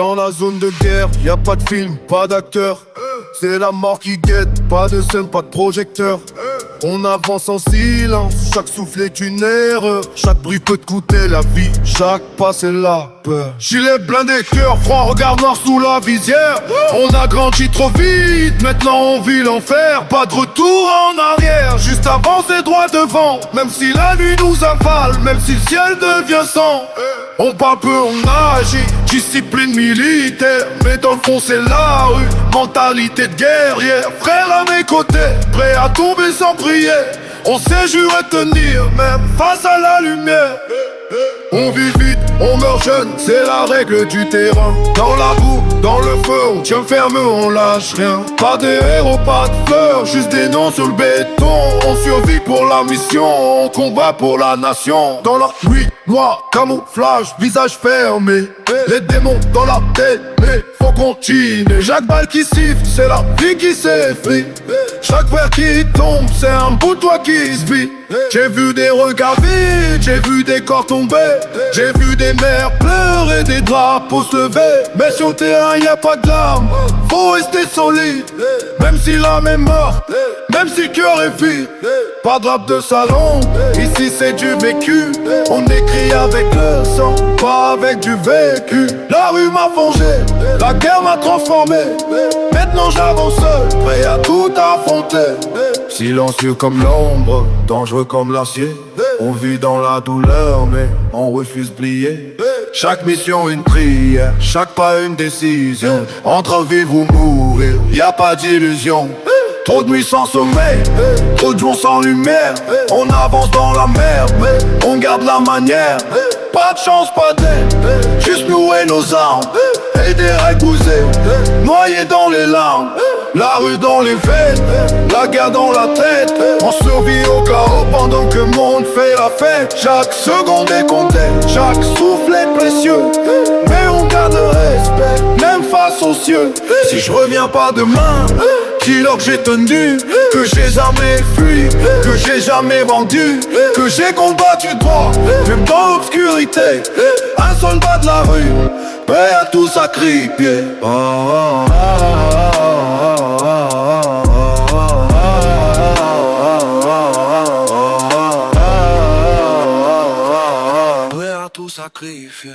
Dans la zone de guerre, y a pas de film, pas d'acteur. C'est la mort qui guette, pas de scène, pas de projecteur. On avance en silence, chaque souffle est une erreur. Chaque bruit peut te coûter la vie, chaque pas c'est la peur. Gilet blindé, cœur franc, regard noir sous la visière. On a grandi trop vite, maintenant on vit l'enfer. Pas de retour en arrière, juste avancer droit devant. Même si la nuit nous avale, même si le ciel devient sang. On parle peu, on agit, discipline militaire. Mais dans le fond c'est la rue, mentalité de guerrière. Frère à mes côtés, prêt à tomber sans prier. On sait jurer tenir, même face à la lumière. On vit vite, on meurt jeune, c'est la règle du terrain. Dans la boue, dans le feu, on tient ferme, on lâche rien. Pas de héros, pas de fleurs, juste des noms sur le béton. On survit pour la mission, on combat pour la nation. Dans la nuit noire, camouflage, visage fermé. Les démons dans la tête, mais faut continuer. Chaque balle qui siffle, c'est la vie qui s'effrite. Chaque verre qui tombe, c'est un bout de toi qui se vit. J'ai vu des regards vides, j'ai vu des corps tomber. J'ai vu des mères pleurer, des drapeaux se lever. Mais sur le terrain y a pas de larmes, faut rester solide. Même si l'âme est morte, même si le cœur est vide. Pas de rap de salon, ici c'est du vécu. On écrit avec le sang, pas avec du vécu. La rue m'a vengé, la guerre m'a transformé. Maintenant j'avance seul, prêt à tout affronter. Silencieux comme l'ombre, dangereux comme l'acier. On vit dans la douleur mais on refuse plier. Chaque mission une prière, chaque pas une décision. Entre vivre ou mourir, y a pas d'illusion. Trop de nuits sans sommeil, trop de jours sans lumière. On avance dans la merde, on garde la manière. Pas de chance, pas d'aide, juste nous et nos armes. Et des règles bousées, noyés dans les larmes. La rue dans les veines, la guerre dans la tête. On survit au chaos pendant que le monde fait la fête. Chaque seconde est comptée, chaque souffle est précieux. Mais on garde le respect, même face aux cieux. Si je reviens pas demain, dis-leur que j'ai tenu, que j'ai jamais fui, que j'ai jamais vendu, que j'ai combattu droit, même dans l'obscurité. Un soldat de la rue, prêt à tout sacrifier. Prêt à tout sacrifier.